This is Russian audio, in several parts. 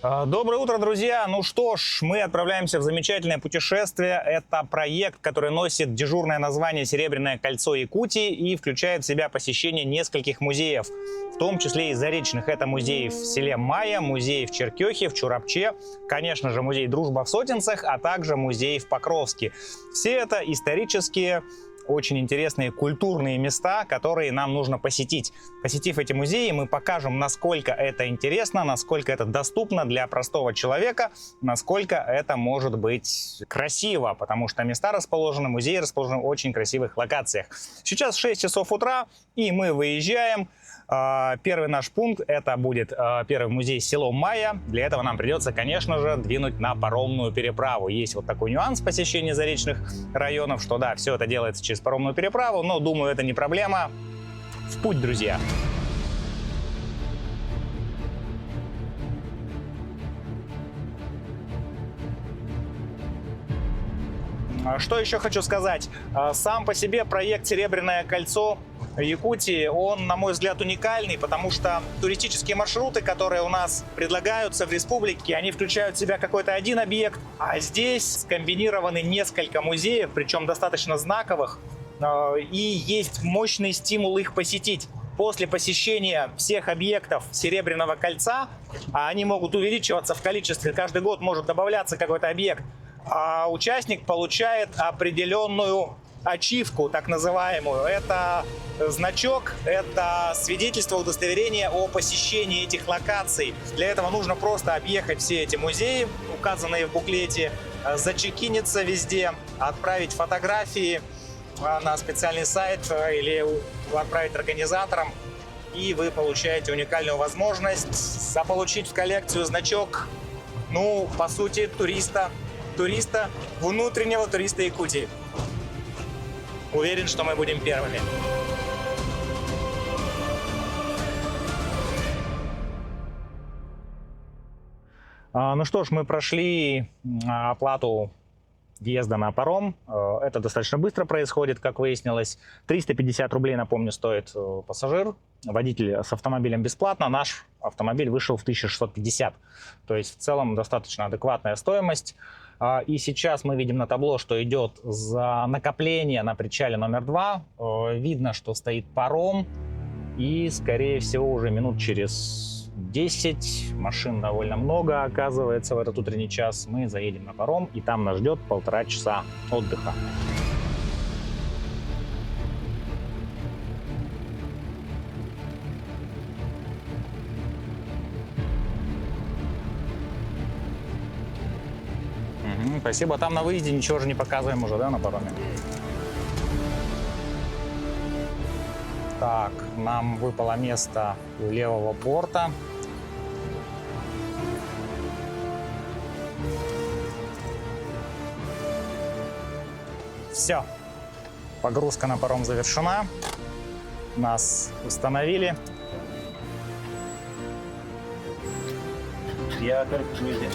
Доброе утро, друзья! Ну что ж, мы отправляемся в замечательное путешествие. Это проект, который носит дежурное название «Серебряное кольцо Якутии» и включает в себя посещение нескольких музеев, в том числе и заречных. Это музей в селе Майя, музей в Черкехе, в Чурапче, конечно же, музей «Дружба в Сотенцах», а также музей в Покровске. Все это исторические, очень интересные культурные места, которые нам нужно посетить. Посетив эти музеи, мы покажем, насколько это интересно, насколько это доступно для простого человека, насколько это может быть красиво, потому что места расположены, музеи расположены в очень красивых локациях. Сейчас 6 часов утра, и мы выезжаем. Первый наш пункт — это будет первый музей село Майя. Для этого нам придется, конечно же, двинуть на паромную переправу. Есть вот такой нюанс посещения заречных районов, что да, все это делается через паромную переправу, но думаю, это не проблема. В путь, друзья! Что еще хочу сказать? Сам по себе проект «Серебряное кольцо Якутии», он, на мой взгляд, уникальный, потому что туристические маршруты, которые у нас предлагаются в республике, они включают в себя какой-то один объект, а здесь скомбинированы несколько музеев, причем достаточно знаковых, и есть мощный стимул их посетить. После посещения всех объектов Серебряного кольца, они могут увеличиваться в количестве, каждый год может добавляться какой-то объект, а участник получает определенную ачивку, так называемую. Это значок, это свидетельство, удостоверение о посещении этих локаций. Для этого нужно просто объехать все эти музеи, указанные в буклете, зачекиниться везде, отправить фотографии на специальный сайт или отправить организаторам, и вы получаете уникальную возможность заполучить в коллекцию значок, ну, по сути, туриста, внутреннего туриста Якутии. Уверен, что мы будем первыми. Ну что ж, мы прошли оплату въезда на паром. Это достаточно быстро происходит, как выяснилось. 350 рублей, напомню, стоит пассажир. Водитель с автомобилем бесплатно. Наш автомобиль вышел в 1650. То есть в целом достаточно адекватная стоимость. И сейчас мы видим на табло, что идет за накопление на причале номер 2. Видно, что стоит паром. И, скорее всего, уже минут через 10, машин довольно много, оказывается, в этот утренний час, мы заедем на паром, и там нас ждет 1,5 часа отдыха. Спасибо. Там на выезде ничего же не показываем уже, да, на пароме? Так, нам выпало место у левого борта. Все. Погрузка на паром завершена. Нас установили. Я только везде.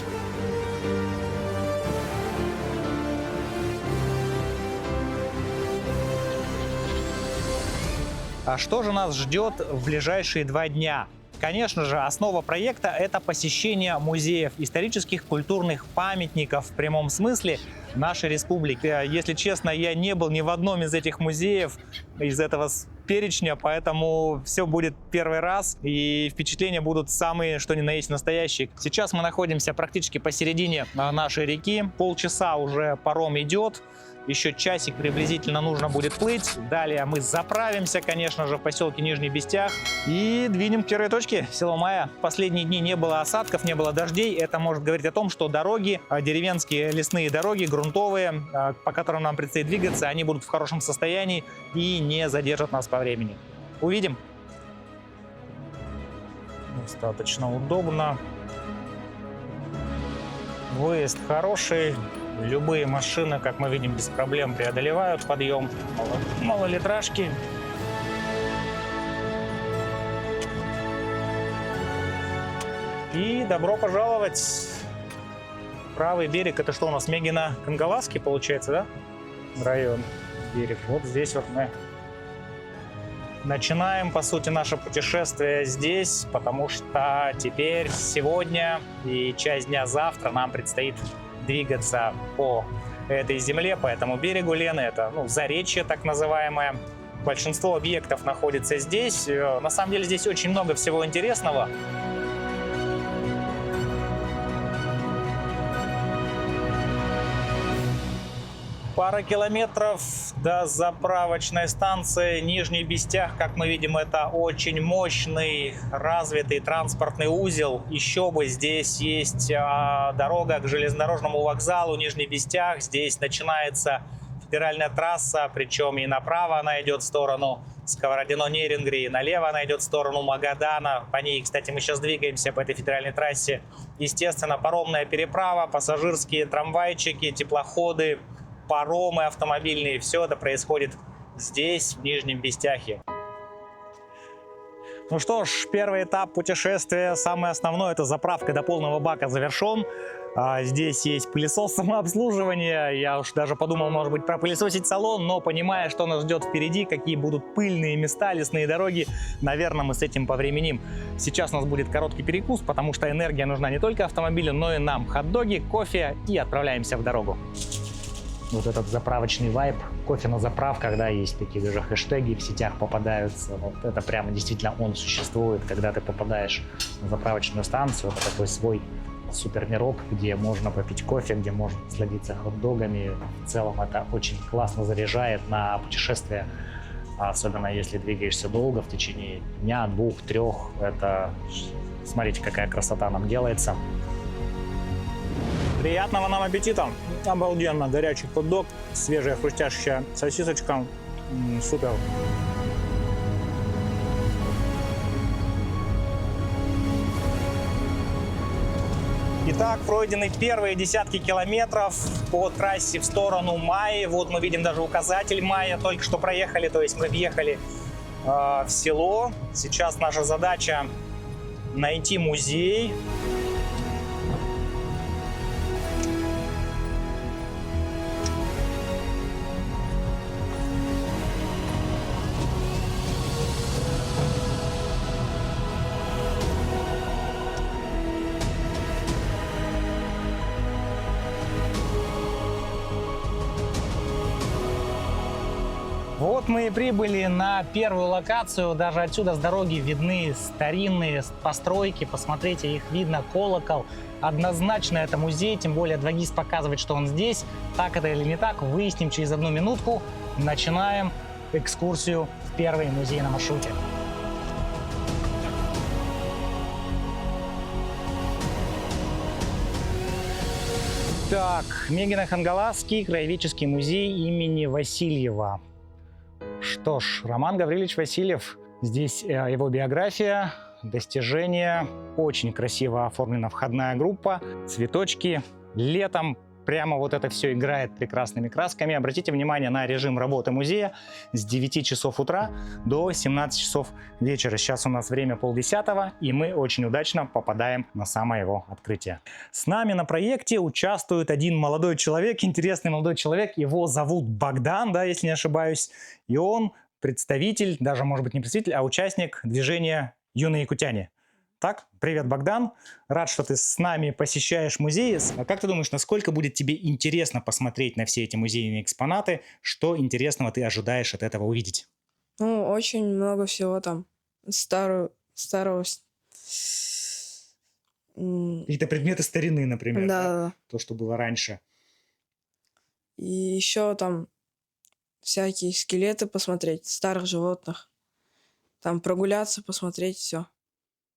А что же нас ждет в ближайшие 2 дня? Конечно же, основа проекта – это посещение музеев, исторических культурных памятников в прямом смысле нашей республики. Если честно, я не был ни в одном из этих музеев, из этого перечня, поэтому все будет первый раз, и впечатления будут самые, что ни на есть, настоящие. Сейчас мы находимся практически посередине нашей реки, полчаса уже паром идет. Еще часик приблизительно нужно будет плыть. Далее мы заправимся, конечно же, в поселке Нижний Бестях и двинем к первой точке, село Майя. В последние дни не было осадков, не было дождей. Это может говорить о том, что дороги, деревенские лесные дороги, грунтовые, по которым нам предстоит двигаться, они будут в хорошем состоянии и не задержат нас по времени. Увидим. Достаточно удобно. Выезд хороший. Любые машины, как мы видим, без проблем преодолевают подъем. Малолитражки. И добро пожаловать. Правый берег — это что у нас? Мегино-Кангаласский, получается, да? Район, берег. Вот здесь вот мы Начинаем, по сути, наше путешествие здесь, потому что теперь, сегодня и часть дня завтра нам предстоит двигаться по этой земле, по этому берегу Лены. Это заречье так называемое. Большинство объектов находится здесь. На самом деле здесь очень много всего интересного. Пара километров до заправочной станции Нижний Бестях. Как мы видим, это очень мощный, развитый транспортный узел. Еще бы, здесь есть дорога к железнодорожному вокзалу Нижний Бестях. Здесь начинается федеральная трасса, причем и направо она идет в сторону Сковородино-Нерингри, и налево она идет в сторону Магадана. По ней, кстати, мы сейчас двигаемся по этой федеральной трассе. Естественно, паромная переправа, пассажирские трамвайчики, теплоходы, паромы автомобильные. Все это происходит здесь, в Нижнем Бестяхе. Ну что ж, первый этап путешествия, самый основной, это заправка до полного бака, завершен. Здесь есть пылесос самообслуживания. Я уж даже подумал, может быть, пропылесосить салон, но понимая, что нас ждет впереди, какие будут пыльные места, лесные дороги, наверное, мы с этим повременим. Сейчас у нас будет короткий перекус, потому что энергия нужна не только автомобилю, но и нам. Хот-доги, кофе, и отправляемся в дорогу. Вот этот заправочный вайб, кофе на заправках, да, есть такие даже хэштеги в сетях попадаются. Вот это прямо действительно он существует, когда ты попадаешь на заправочную станцию. Это такой свой супермирок, где можно попить кофе, где можно насладиться хот-догами. В целом это очень классно заряжает на путешествие, особенно если двигаешься долго, в течение дня, 2-3. Это, смотрите, какая красота нам делается. Приятного нам аппетита! Обалденно горячий хот-дог, свежая хрустящая сосисочка. Супер! Итак, пройдены первые десятки километров по трассе в сторону Майи. Вот мы видим даже указатель Майя, только что проехали, то есть мы въехали в село. Сейчас наша задача найти музей. Вот мы и прибыли на первую локацию. Даже отсюда с дороги видны старинные постройки. Посмотрите, их видно, колокол. Однозначно это музей, тем более 2GIS показывает, что он здесь. Так это или не так, выясним через 1 минутку. Начинаем экскурсию в первый музей на маршруте. Так, Мегино-Хангаласский краеведческий музей имени Васильева. Что ж, Роман Гаврилович Васильев. Здесь его биография, достижения. Очень красиво оформлена входная группа, цветочки. Летом прямо вот это все играет прекрасными красками. Обратите внимание на режим работы музея с 9 часов утра до 17 часов вечера. Сейчас у нас время 9:30, и мы очень удачно попадаем на самое его открытие. С нами на проекте участвует один молодой человек, интересный молодой человек. Его зовут Богдан, да, если не ошибаюсь. И он представитель, даже может быть не представитель, а участник движения «Юные якутяне». Так, привет, Богдан. Рад, что ты с нами посещаешь музей. А как ты думаешь, насколько будет тебе интересно посмотреть на все эти музейные экспонаты? Что интересного ты ожидаешь от этого увидеть? Ну, очень много всего там. Старого. Какие-то предметы старины, например. Да. То, что было раньше. И еще там всякие скелеты посмотреть, старых животных. Там прогуляться, посмотреть все.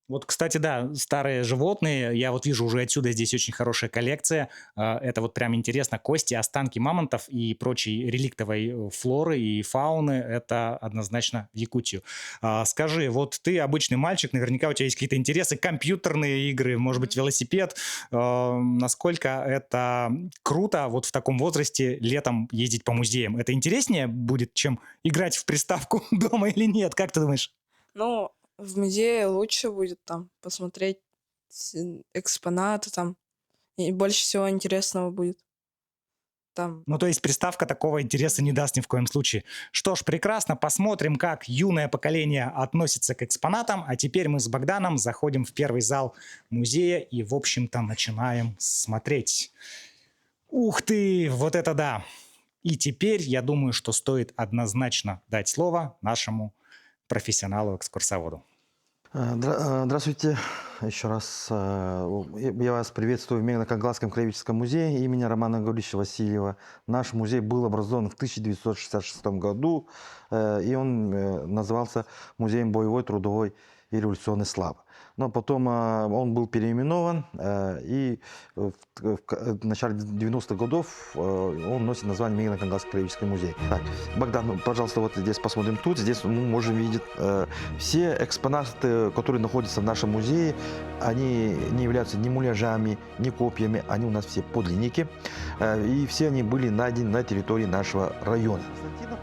Вот, кстати, да, старые животные, я вот вижу уже отсюда здесь очень хорошая коллекция. Это вот прям интересно, кости, останки мамонтов и прочей реликтовой флоры и фауны, это однозначно в Якутию. Скажи, вот ты обычный мальчик, наверняка у тебя есть какие-то интересы, компьютерные игры, может быть, велосипед. Насколько это круто вот в таком возрасте летом ездить по музеям? Это интереснее будет, чем играть в приставку дома или нет? Как ты думаешь? Ну, в музее лучше будет там посмотреть экспонаты там. И больше всего интересного будет там. Ну, то есть приставка такого интереса не даст ни в коем случае. Что ж, прекрасно, посмотрим, как юное поколение относится к экспонатам. А теперь мы с Богданом заходим в первый зал музея и, в общем-то, начинаем смотреть. Ух ты, вот это да! И теперь я думаю, что стоит однозначно дать слово нашему профессионалу-экскурсоводу. Здравствуйте еще раз. Я вас приветствую в Мегано-Конгласском краеведческом музее имени Романа Гавриловича Васильева. Наш музей был образован в 1966 году, и он назывался Музеем боевой, трудовой и революционной славы. Но потом он был переименован, и в начале 90-х годов он носит название Мегано-Конгласский краеведческий музей. Так, Богдан, пожалуйста, вот здесь посмотрим тут. Здесь мы можем видеть все экспонаты, которые находятся в нашем музее. Они не являются ни муляжами, ни копиями. Они у нас все подлинники. И все они были найдены на территории нашего района.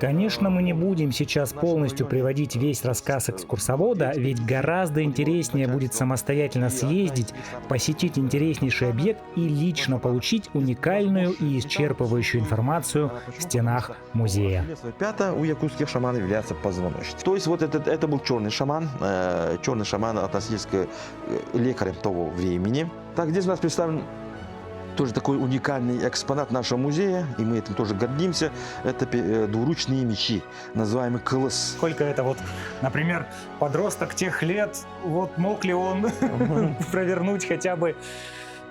Конечно, мы не будем сейчас полностью приводить весь рассказ экскурсовода, ведь гораздо интереснее будет самостоятельно съездить, посетить интереснейший объект и лично получить уникальную и исчерпывающую информацию в стенах музея. Пятое у якутских шаманов является позвоночник. То есть вот это был черный шаман относительно к лекарям того времени. Так, здесь у нас представлен тоже такой уникальный экспонат нашего музея, и мы этим тоже гордимся. Это двуручные мечи, называемый кылыс. Сколько это вот, например, подросток тех лет, вот мог ли он провернуть хотя бы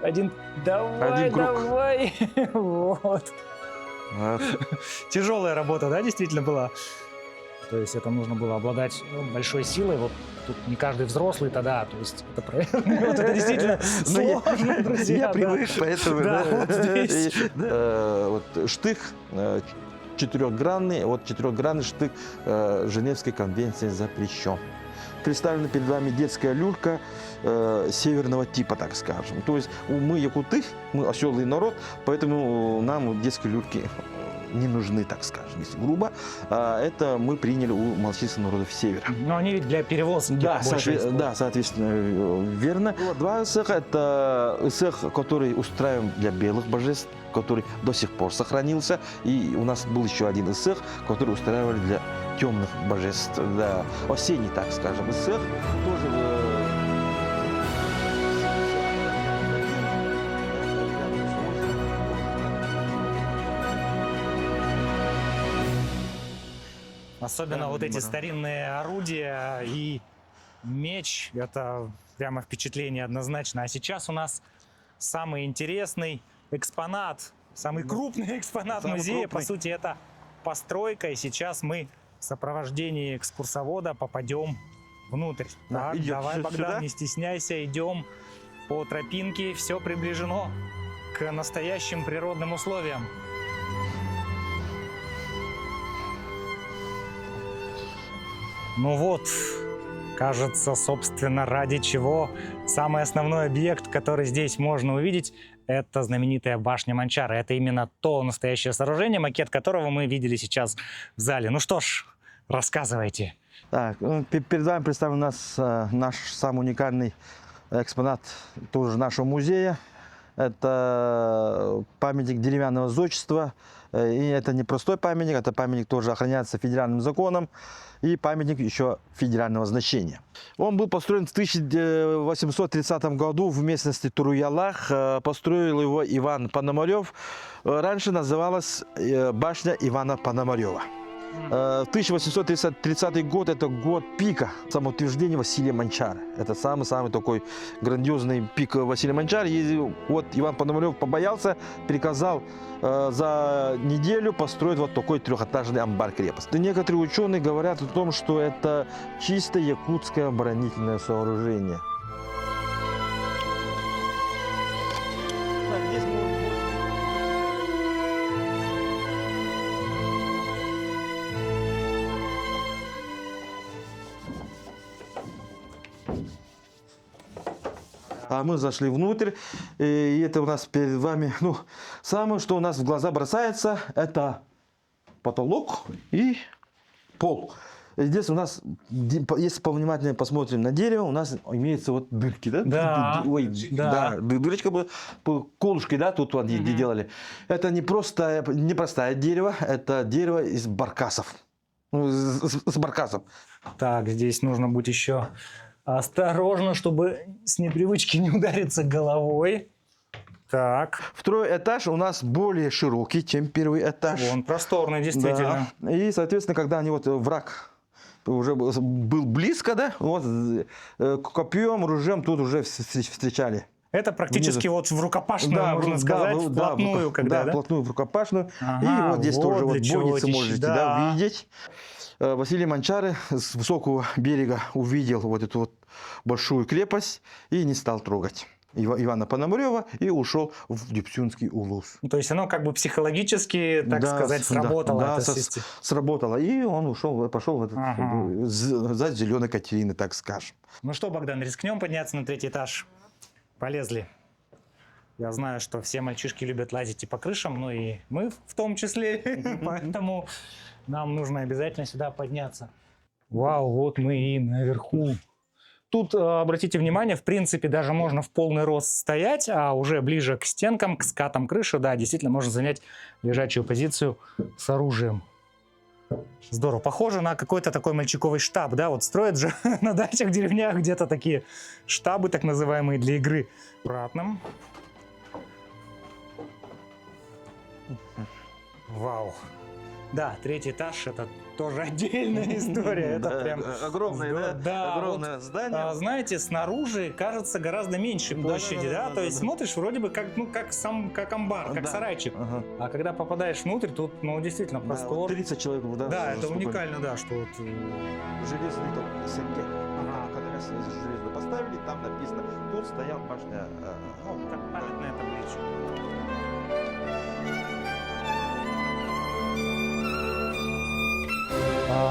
один круг. Давай. Вот. Тяжелая работа, да, действительно была? То есть это нужно было обладать большой силой. Вот тут не каждый взрослый тогда, то есть это вот это действительно сложно, друзья. Я привык, поэтому... Да, вот здесь. Вот штык четырехгранный, вот четырехгранный штык Женевской конвенции запрещен. Представлена перед вами детская люлька северного типа, так скажем. То есть мы якуты, мы оседлый народ, поэтому нам детские люльки не нужны, так скажем, если грубо. Это мы приняли у малочисленных народов севера. Но они ведь для перевозки. Да, соответственно, верно. Два эсэха – это эсэх, который устраиваем для белых божеств, который до сих пор сохранился. И у нас был еще один эсэх, который устраивали для темных божеств. Да, осенний, так скажем, эсэх. Тоже особенно вот эти старинные орудия и меч, это прямо впечатление однозначно. А сейчас у нас самый интересный экспонат, самый крупный экспонат музея. По сути, это постройка, и сейчас мы в сопровождении экскурсовода попадем внутрь. Так, давай, Богдан, сюда. Не стесняйся, идем по тропинке, все приближено к настоящим природным условиям. Ну вот, кажется, собственно, ради чего самый основной объект, который здесь можно увидеть, это знаменитая башня Манчары. Это именно то настоящее сооружение, макет которого мы видели сейчас в зале. Ну что ж, рассказывайте. Так, перед вами представлен у нас наш самый уникальный экспонат тоже нашего музея. Это памятник деревянного зодчества. И это не простой памятник, это памятник тоже охраняется федеральным законом. И памятник еще федерального значения. Он был построен в 1830 году в местности Туруялах. Построил его Иван Пономарев. Раньше называлась башня Ивана Пономарева. 1830 год – это год пика самоутверждения Василия Манчары. Это самый-самый такой грандиозный пик Василия Манчары. И вот Иван Пономарев побоялся, приказал за неделю построить вот такой трехэтажный амбар-крепость. Некоторые ученые говорят о том, что это чисто якутское оборонительное сооружение. А мы зашли внутрь, и это у нас перед вами, ну, самое, что у нас в глаза бросается, это потолок и пол. Здесь у нас, если повнимательнее посмотрим на дерево, у нас имеются вот дырки, да? Да. Ой, Да. да. Дырочка была, колышки, да, тут вот делали. Это не простое дерево, это дерево из баркасов. Ну, с баркасов. Так, здесь нужно быть еще осторожно, чтобы с непривычки не удариться головой. Так. Второй этаж у нас более широкий, чем первый этаж. Он просторный, действительно. Да. И, соответственно, когда они вот враг уже был близко, да, вот копьем, ружьем тут уже встречали. Это практически вот в рукопашную, Да, можно сказать, вплотную, когда, да? вплотную в рукопашную. Ага, И вот здесь тоже вот для чего бойницы эти можете да. увидеть. Василий Манчары с высокого берега увидел вот эту вот большую крепость и не стал трогать Ивана Пономарева и ушел в Дюпсюнский улус. То есть оно как бы психологически, так Да, сказать, сработало. Да, эта система. сработало. И он пошел в этот, за зеленой Катерины, так скажем. Ну что, Богдан, рискнем подняться на третий этаж? Полезли. Я знаю, что все мальчишки любят лазить и по крышам, ну и мы в том числе, поэтому нам нужно обязательно сюда подняться. Вау, вот мы и наверху. Тут, обратите внимание, в принципе, даже можно в полный рост стоять, а уже ближе к стенкам, к скатам крыши, да, действительно можно занять лежачую позицию с оружием. Здорово. Похоже на какой-то такой мальчиковый штаб, да, вот строят же на дачах, в деревнях где-то такие штабы, так называемые, для игры. Обратно. Вау. Да, третий этаж — это тоже отдельная история. Это прям огромное, да, огромное здание. знаете, снаружи кажется гораздо меньше площади, да? То есть смотришь вроде бы как, ну, как амбар, как сарайчик. А когда попадаешь внутрь, тут, ну, действительно простор. 30 человек, да. Да, это уникально, да, что вот... Железный сетки. Когда железно поставили, там написано, тут стоял башня. Ну, как памятная табличка.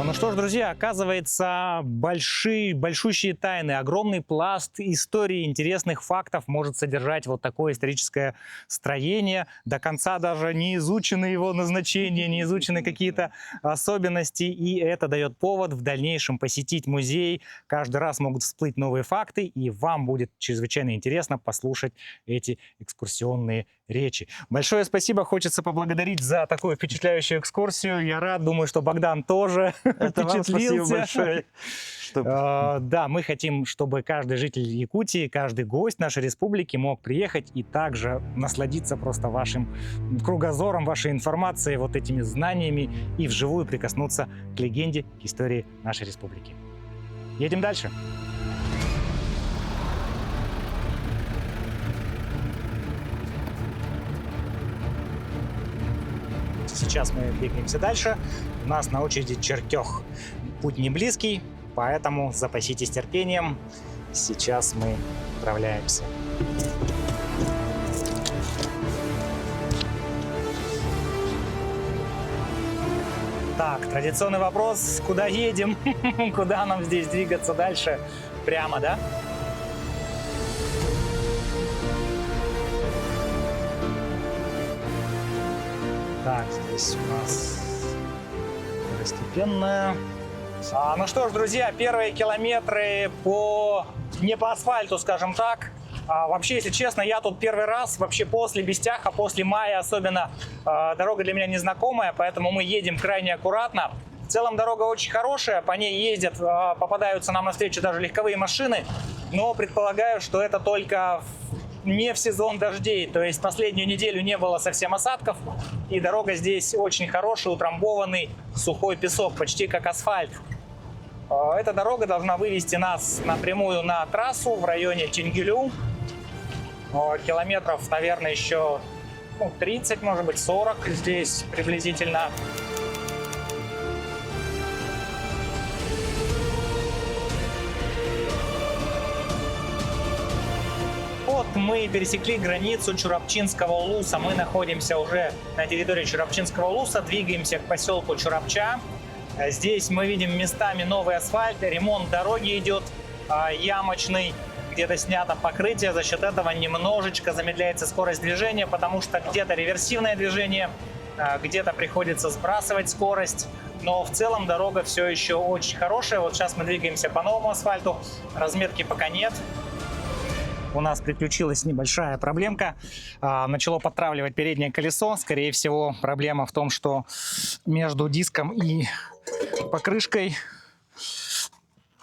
Ну что ж, друзья, оказывается, большущие тайны, огромный пласт истории, интересных фактов может содержать вот такое историческое строение. До конца даже не изучены его назначения, не изучены какие-то особенности, и это дает повод в дальнейшем посетить музей. Каждый раз могут всплыть новые факты, и вам будет чрезвычайно интересно послушать эти экскурсионные речи. Большое спасибо, хочется поблагодарить за такую впечатляющую экскурсию. Я рад, думаю, что Богдан тоже Это вам спасибо большое. Да, мы хотим, чтобы каждый житель Якутии, каждый гость нашей республики мог приехать и также насладиться просто вашим кругозором, вашей информацией, вот этими знаниями и вживую прикоснуться к легенде, к истории нашей республики. Едем дальше. Сейчас мы двигаемся дальше. У нас на очереди Чертёх. Путь не близкий, поэтому запаситесь терпением. Сейчас мы отправляемся. Так, традиционный вопрос. Куда едем? Куда нам здесь двигаться дальше? Прямо, да? Так, здесь у нас второстепенная. Ну что ж, друзья, первые километры не по асфальту, скажем так. Вообще, если честно, я тут первый раз, вообще после Бестяха, после мая особенно, дорога для меня незнакомая, поэтому мы едем крайне аккуратно. В целом дорога очень хорошая, по ней ездят, попадаются нам навстречу даже легковые машины, но предполагаю, что это только не в сезон дождей, то есть последнюю неделю не было совсем осадков, и дорога здесь очень хорошая, утрамбованный сухой песок, почти как асфальт. Эта дорога должна вывести нас напрямую на трассу в районе Чингилю. Километров, наверное, еще 30, может быть, 40 здесь приблизительно. Вот мы пересекли границу Чурапчинского улуса. Мы находимся уже на территории Чурапчинского улуса, двигаемся к поселку Чурапча. Здесь мы видим местами новый асфальт, ремонт дороги идет ямочный, где-то снято покрытие, за счет этого немножечко замедляется скорость движения, потому что где-то реверсивное движение, где-то приходится сбрасывать скорость. но в целом дорога все еще очень хорошая. Вот сейчас мы двигаемся по новому асфальту, разметки пока нет. У нас приключилась небольшая проблемка. Начало подтравливать переднее колесо. Скорее всего, проблема в том, что между диском и покрышкой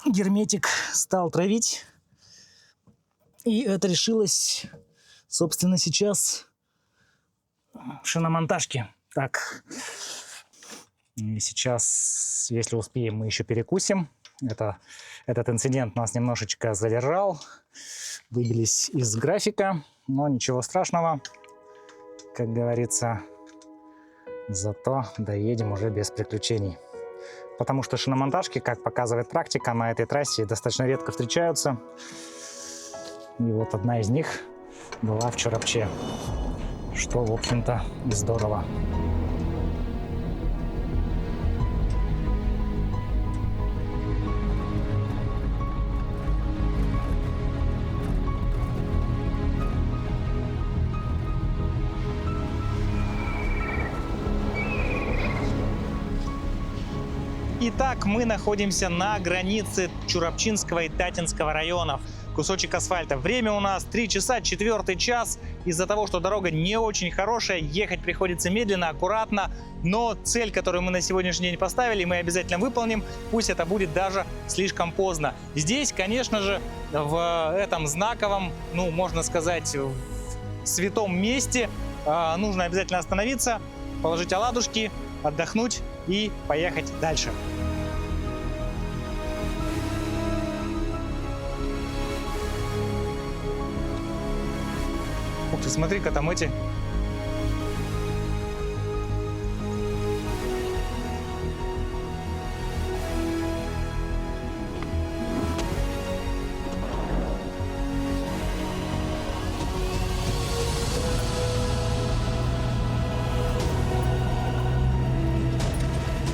герметик стал травить. И это решилось, собственно, сейчас в шиномонтажке. Так, и сейчас, если успеем, мы еще перекусим. Этот инцидент нас немножечко задержал. Выбились из графика, но ничего страшного. Как говорится, зато доедем уже без приключений. Потому что шиномонтажки, как показывает практика, на этой трассе достаточно редко встречаются. И вот одна из них была в Чорапче, что, в общем-то, и здорово. Итак, мы находимся на границе Чурапчинского и Татинского районов. Кусочек асфальта. Время у нас 3 часа, 4-й час. Из-за того, что дорога не очень хорошая, ехать приходится медленно, аккуратно. Но цель, которую мы на сегодняшний день поставили, мы обязательно выполним. Пусть это будет даже слишком поздно. Здесь, конечно же, в этом знаковом, можно сказать, святом месте нужно обязательно остановиться, положить оладушки, отдохнуть и поехать дальше. Ух ты, смотри-ка, там эти...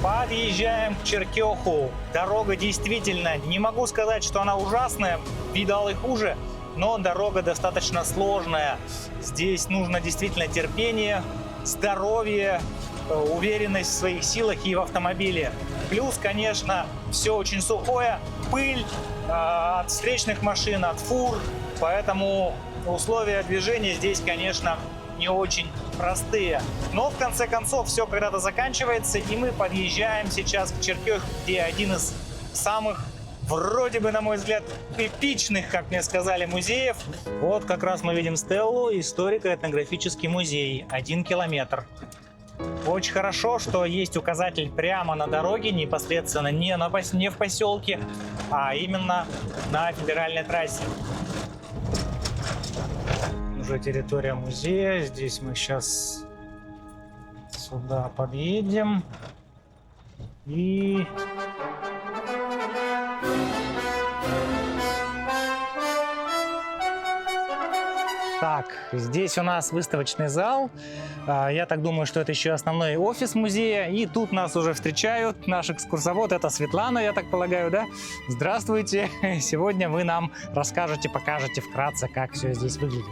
Подъезжаем к Черкеху. Дорога действительно, не могу сказать, что она ужасная, видал и хуже, но дорога достаточно сложная. Здесь нужно действительно терпение, здоровье, уверенность в своих силах и в автомобиле. Плюс, конечно, все очень сухое, пыль от встречных машин, от фур, поэтому условия движения здесь, конечно, не очень простые. Но в конце концов все когда-то заканчивается, и мы подъезжаем сейчас к Черкехе, где один из самых, вроде бы, на мой взгляд, эпичных, как мне сказали, музеев. Вот как раз мы видим стеллу, историко-этнографический музей, 1 километр. Очень хорошо, что есть указатель прямо на дороге, непосредственно не в поселке, а именно на федеральной трассе. Уже территория музея. Здесь мы сейчас сюда подъедем. И... Так, здесь у нас выставочный зал. Я так думаю, что это еще основной офис музея. И тут нас уже встречают наш экскурсовод. Это Светлана, я так полагаю, да? Здравствуйте. Сегодня вы нам расскажете, покажете вкратце, как все здесь выглядит.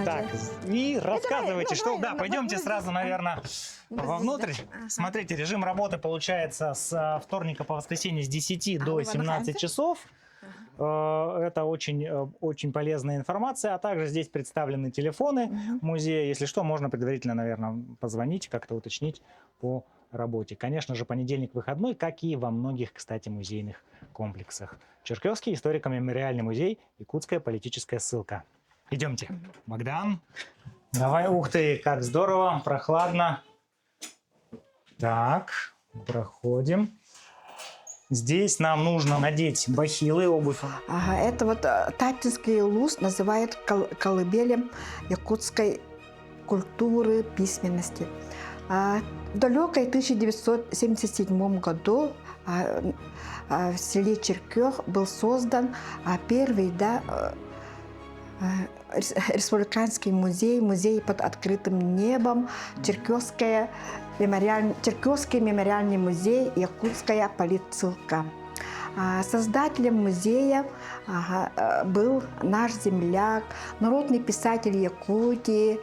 Так, и рассказывайте, что... Да, пойдемте сразу, наверное, вовнутрь. Смотрите, режим работы получается с вторника по воскресенье с 10 до 17 часов. Это очень полезная информация, а также здесь представлены телефоны музея. Если что, можно предварительно, наверное, позвонить, как-то уточнить по работе. Конечно же, понедельник выходной, как и во многих, кстати, музейных комплексах. Черкесский историко-мемориальный музей, Якутская политическая ссылка. Идемте. Богдан, давай, ух ты, как здорово, прохладно. Так, проходим. Здесь нам нужно надеть бахилы, обувь. Ага, это вот Татинский луз называют колыбелем якутской культуры, письменности. В далекой 1977 году в селе Черкех был создан первый республиканский музей под открытым небом, Черкесский мемориальный музей, Якутская политсылка. Создателем музея был наш земляк, народный писатель Якутии,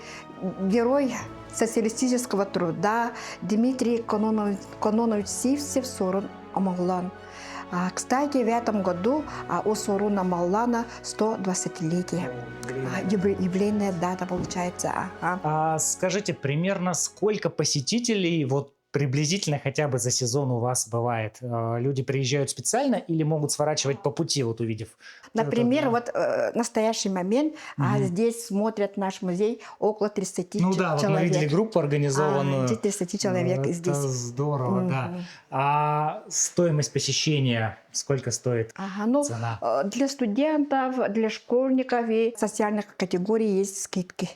герой социалистического труда Дмитрий Кононович Сивцев Сорун Амаллан. Кстати, в этом году у Соруна Амаллана 120-летие. Юбилейная дата получается. А скажите, примерно сколько посетителей вот приблизительно хотя бы за сезон у вас бывает? Люди приезжают специально или могут сворачивать по пути, вот увидев? Например, Это, вот настоящий момент здесь смотрят наш музей около 30 ну да, вот мы видели человек. группу организованную. 30 человек Это здесь. здорово, да. А стоимость посещения сколько стоит? Ну, Цена? для студентов, для школьников и социальных категорий есть скидки.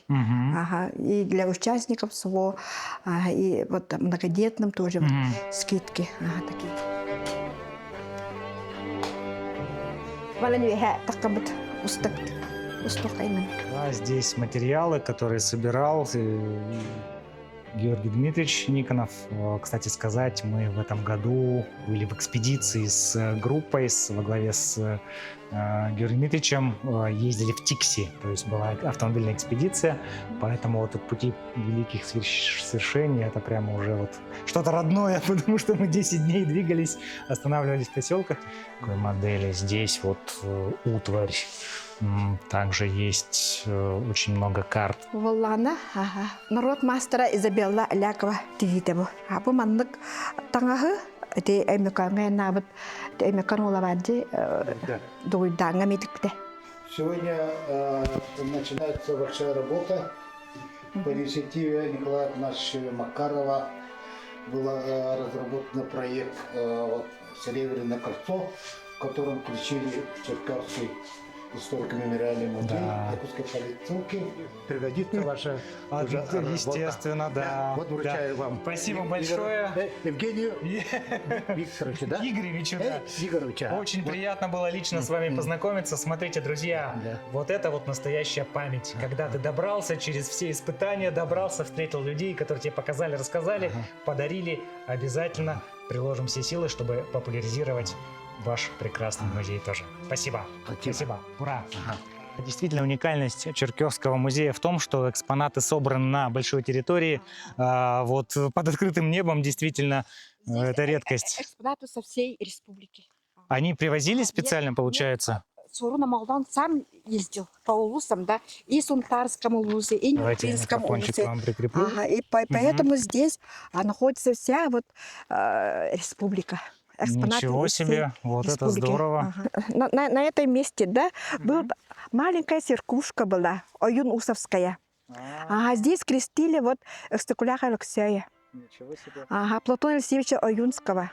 И для участников всего, и вот многодетным тоже вот скидки такие. Да, здесь материалы, которые собирал Георгий Дмитриевич Никонов. Кстати сказать, мы в этом году были в экспедиции с группой во главе с Георгием Дмитриевичем, ездили в Тикси, то есть была автомобильная экспедиция, поэтому вот от пути великих свершений это прямо уже вот что-то родное, потому что мы 10 дней двигались, останавливались в поселках. Такой модели здесь вот утварь. Также есть очень много карт. Воллана, народ мастера Изабелла Лякова Тивитеву. Абу маннык таңағы, те эмеканға набыт, те эмекан олаваджи дуйданға метикте. Сегодня начинается большая работа. По инициативе Николая Игнатьевича Макарова был разработан проект «Серебряное кольцо», в котором включили Черкасский историко-мемориальный музей, Якутской политцелки. Пригодится ваша уже естественно, да. Вот вручаю вам. Спасибо большое. Евгению Викторовичу, да? Игоревичу, да. Игоревича. Очень приятно было лично с вами познакомиться. Смотрите, друзья, вот это вот настоящая память. Когда ты добрался через все испытания, добрался, встретил людей, которые тебе показали, рассказали, подарили. Обязательно приложим все силы, чтобы популяризировать ваш прекрасный музей тоже. Спасибо. Спасибо. Ура. Действительно, уникальность Чертковского музея в том, что экспонаты собраны на большой территории. Вот под открытым небом действительно это редкость. Экспонаты со всей республики. Они привозились специально, получается? Сорун Амаллан сам ездил по улусам, да, и Сунтарскому улусе, и Нюрбинскому улусе. Вам прикреплю. И поэтому здесь находится вся вот республика. Ничего себе, вот это здорово. На этом месте, да, была маленькая церквушка была, Оюн-Усовская. Здесь крестили вот Стекуляха Алексея. Ничего себе. Платона Алексеевича Оюнского.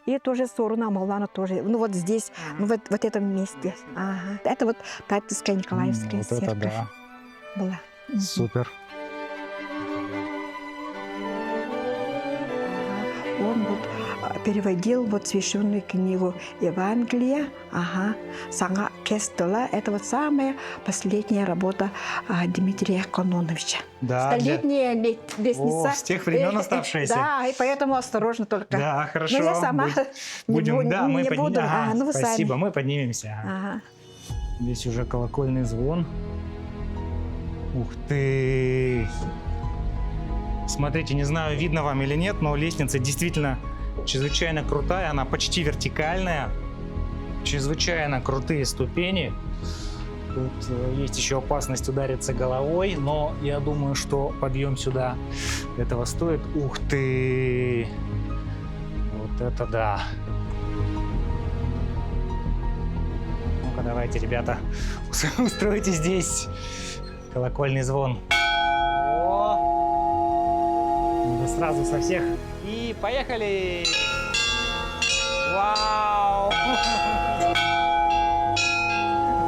И тоже Соруна Амаллана тоже. Ну вот здесь, ну вот этом месте. Это вот Татьевская Николаевская вот церковь это да. была. Супер. Он вот переводил вот священную книгу Евангелия, Сanga Кестела. Это вот самая последняя работа Дмитрия Кононовича. Да, Столетняя лестница. С тех времен оставшаяся. Да, и поэтому осторожно только. Да, хорошо. Но я сама будем, да, мы не буду. Ну вы спасибо, сами. мы поднимемся. Здесь уже колокольный звон. Ух ты! Смотрите, не знаю, видно вам или нет, но лестница действительно чрезвычайно крутая, она почти вертикальная, чрезвычайно крутые ступени. Тут есть еще опасность удариться головой, но я думаю, что подъем сюда этого стоит. Ух ты! Вот это да! Ну-ка, давайте, ребята, устройте здесь колокольный звон. Сразу со всех. И поехали! Вау!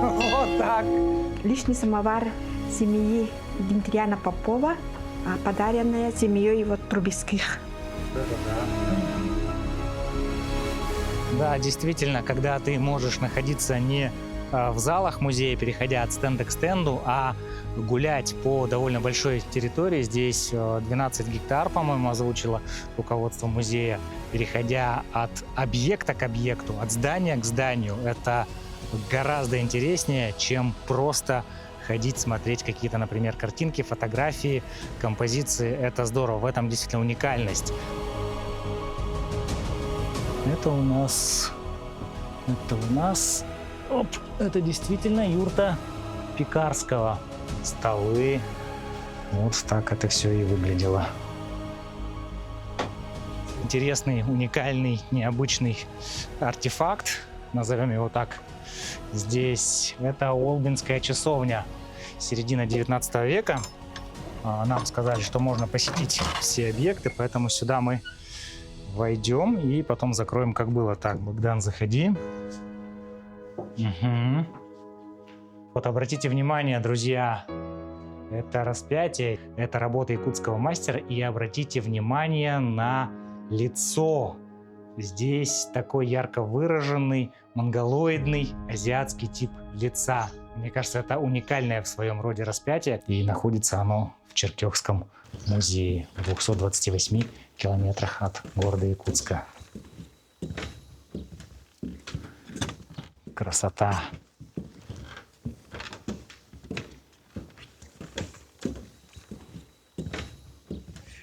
Вот так! Личный самовар семьи Дмитрия Попова, подаренная семьей вот Трубецких. Да, действительно, когда ты можешь находиться не в залах музея, переходя от стенда к стенду, а гулять по довольно большой территории. Здесь 12 гектар, по-моему, озвучило руководство музея. Переходя от объекта к объекту, от здания к зданию, это гораздо интереснее, чем просто ходить, смотреть какие-то, например, картинки, фотографии, композиции. Это здорово, в этом действительно уникальность. Это у нас, это действительно юрта Пекарского. Столы. Вот так это все и выглядело. Интересный, уникальный, необычный артефакт, назовем его так. Здесь это Олбинская часовня, середина 19 века. Нам сказали, что можно посетить все объекты, поэтому сюда мы войдем и потом закроем, как было. Так, Богдан, заходи. Угу. Вот обратите внимание, друзья, это распятие, это работа якутского мастера, и обратите внимание на лицо. Здесь такой ярко выраженный, монголоидный, азиатский тип лица. Мне кажется, это уникальное в своем роде распятие, и находится оно в Черкесском музее, в 228 километрах от города Якутска. Красота!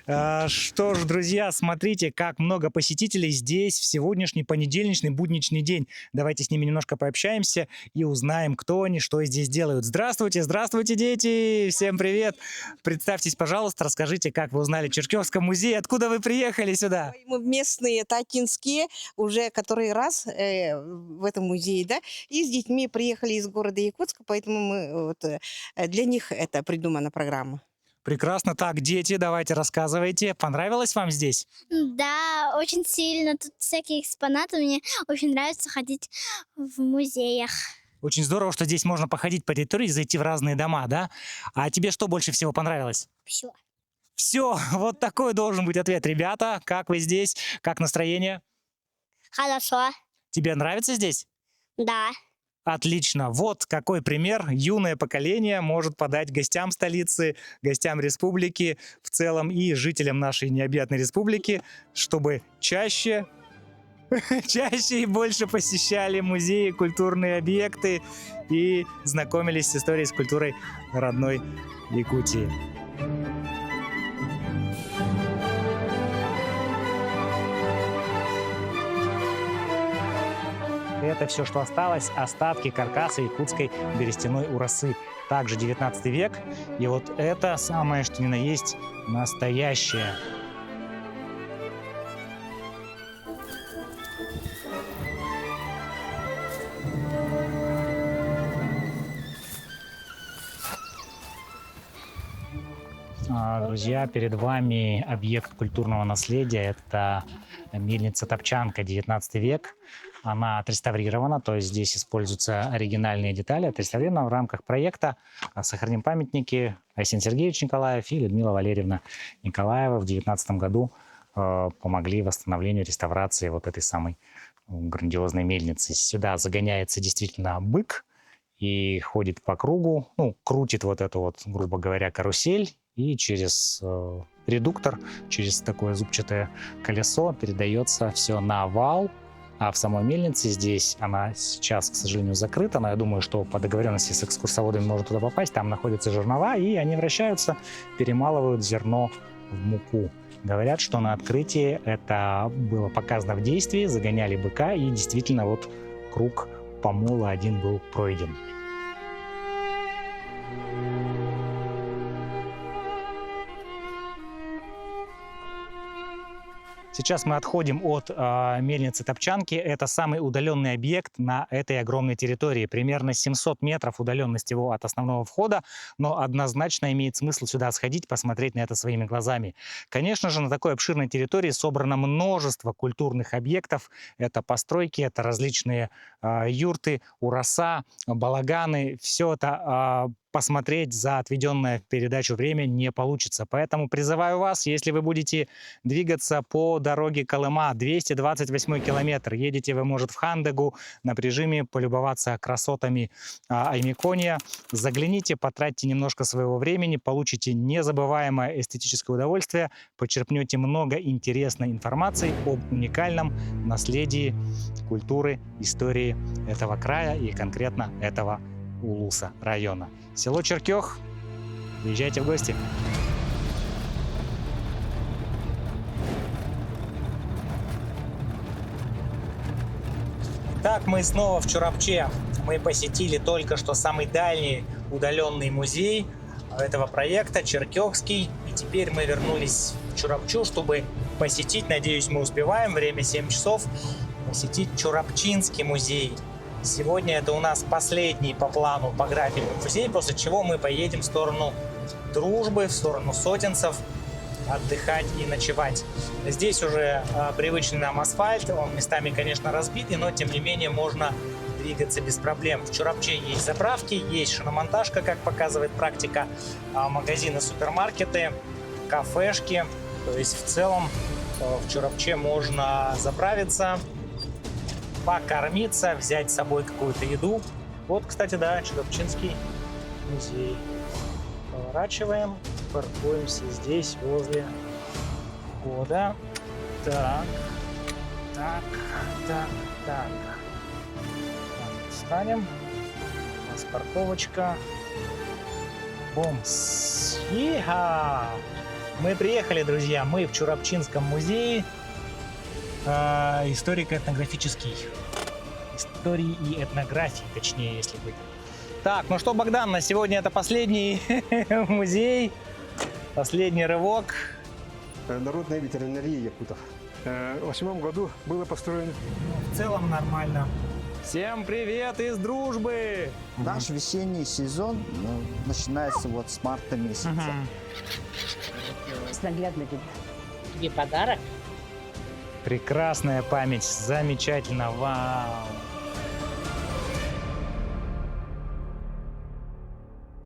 Что ж, друзья, смотрите, как много посетителей здесь в сегодняшний понедельничный будничный день. Давайте с ними немножко пообщаемся и узнаем, кто они, что здесь делают. Здравствуйте, здравствуйте, дети! Всем привет! Представьтесь, пожалуйста, расскажите, как вы узнали Черкесский музей, откуда вы приехали сюда? Мы местные, татинские, уже который раз в этом музее, да, и с детьми приехали из города Якутска, поэтому мы, вот, для них это придумана программа. Прекрасно. Так, дети, давайте рассказывайте. Понравилось вам здесь? Да, очень сильно. Тут всякие экспонаты. Мне очень нравится ходить в музеях. Очень здорово, что здесь можно походить по территории, зайти в разные дома, да? А тебе что больше всего понравилось? Все. Все, вот такой должен быть ответ. Ребята, как вы здесь? Как настроение? Хорошо. Тебе нравится здесь? Да. Отлично. Вот какой пример юное поколение может подать гостям столицы, гостям республики в целом и жителям нашей необъятной республики, чтобы чаще и больше посещали музеи, культурные объекты и знакомились с историей, с культурой родной Якутии. Это все, что осталось, остатки каркаса якутской берестяной урасы. Также 19 век. И вот это самое, что ни на есть, настоящее. Друзья, перед вами объект культурного наследия. Это мельница Топчанка, 19 век. Она отреставрирована, то есть здесь используются оригинальные детали. Отреставрирована в рамках проекта «Сохраним памятники». Айсен Сергеевич Николаев и Людмила Валерьевна Николаева в 2019 году помогли восстановлению, реставрации вот этой самой грандиозной мельницы. Сюда загоняется действительно бык и ходит по кругу, ну, крутит вот эту вот, грубо говоря, карусель, и через редуктор, через такое зубчатое колесо передается все на вал. А в самой мельнице здесь, она сейчас, к сожалению, закрыта, но я думаю, что по договоренности с экскурсоводами можно туда попасть. Там находятся жернова, и они вращаются, перемалывают зерно в муку. Говорят, что на открытии это было показано в действии, загоняли быка, и действительно вот круг помола один был пройден. Сейчас мы отходим от мельницы Топчанки. Это самый удаленный объект на этой огромной территории. Примерно 700 метров удаленность его от основного входа, но однозначно имеет смысл сюда сходить, посмотреть на это своими глазами. Конечно же, на такой обширной территории собрано множество культурных объектов. Это постройки, это различные юрты, ураса, балаганы. Все это посмотреть за отведенное в передачу время не получится. Поэтому призываю вас, если вы будете двигаться по дороге Колыма, 228 километр, едете вы, может, в Хандагу, на прижиме полюбоваться красотами Аймикония, загляните, потратьте немножко своего времени, получите незабываемое эстетическое удовольствие, почерпнете много интересной информации об уникальном наследии культуры, истории этого края и конкретно этого Улуса района. Село Черкёх. Приезжайте в гости. Так, мы снова в Чурапче. Мы посетили только что самый дальний удаленный музей этого проекта, Черкёхский. И теперь мы вернулись в Чурапчу, чтобы посетить, надеюсь, мы успеваем, время 7 часов, посетить Чурапчинский музей. Сегодня это у нас последний по плану, по графику музей, после чего мы поедем в сторону Дружбы, в сторону Сотенцев, отдыхать и ночевать. Здесь уже привычный нам асфальт, он местами, конечно, разбитый, но тем не менее можно двигаться без проблем. В Чурапче есть заправки, есть шиномонтажка, как показывает практика, магазины, супермаркеты, кафешки. То есть в целом в Чурапче можно заправиться, покормиться, взять с собой какую-то еду. Вот, кстати, да, Чурапчинский музей. Поворачиваем, паркуемся здесь, возле входа. Так. Встанем. У нас парковочка. Бумс. Иха! Мы приехали, друзья, мы в Чурапчинском музее. Историко-этнографический. Истории и этнографии, точнее, если быть. Так, ну что, Богдан, на сегодня это последний музей, последний рывок. Народная ветеринария якутов. В 2008 году было построено. В целом нормально. Всем привет из Дружбы! Наш весенний сезон начинается вот с марта месяца. Наглядно видно. Тебе подарок? Прекрасная память, замечательно, вау!